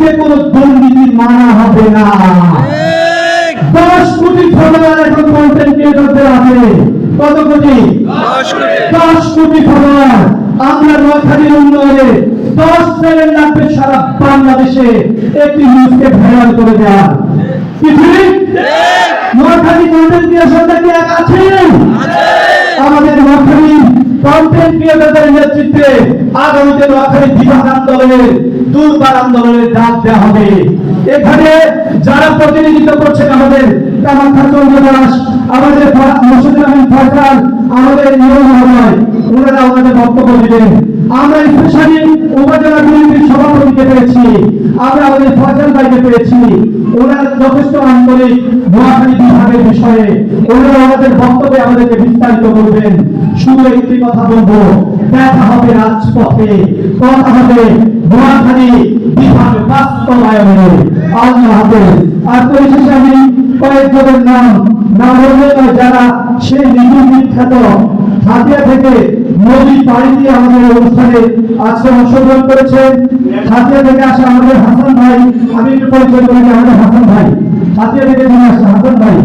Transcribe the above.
আজকে কোন দুর্নীতি মানা হবে না। 10 কোটি ফলোয়ার এখন কন্টেন্ট ক্রিয়েটরদের আছে। কত কোটি? 10 কোটি ফলোয়ার। আমরা নোয়াখালীর উন্নয়নে 10 সেকেন্ড লাগবে সারা বাংলাদেশে একটি নিউজকে ভাইরাল করে দেওয়া। কি ঠিক? নোয়াখালী কন্টেন্ট ক্রিয়েশনটা কি এক আছে? আমাদের নোয়াখালী কন্টেন্ট ক্রিয়েটরদের নেতৃত্বে আগামীতে নোয়াখালী বিভাগ আন্দোলনের দুর্বার আন্দোলনের ডাক দেওয়া হবে। এখানে যারা প্রতিনিধিত্ব করছেন আমাদের কামাখ্যা চন্দ্র দাস, আমাদের মুর্শিদুল আমিন ফয়সাল, আমাদের নিয়ম মহোদয়, ওনারা ওনাদের বক্তব্য দিবেন। আমরা স্পেশালি উপজেলা বিএনপির সভাপতিকে পেয়েছি, আমরা আমাদের ফয়সাল ভাইকে পেয়েছি। ওনারা যথেষ্ট আন্তরিক নোয়াখালী বিভাগের বিষয়ে ওনারা আমাদের বক্তব্যে আমাদেরকে বিস্তারিত করবেন। শুধু একটি কথা বলবো, দেখা হবে রাজপথে, কথা হবে নোয়াখালী বিভাগ বাস্তবায়নে। আল্লাহ হাফেজ। আর পরিশেষে আমি কয়েকজনের নাম বললে যারা সেই নিজ বিখ্যাত হাতিয়া থেকে নদী পাড়ি দিয়ে আমাদের অনুষ্ঠানে আজকে অংশগ্রহণ করেছেন। হাতিয়া থেকে আসা আমাদের হাসান ভাই, আমি একটু পরিচয় করি, আমাদের হাসান ভাই হাতিয়া থেকে যিনি আসেন, হাসান ভাই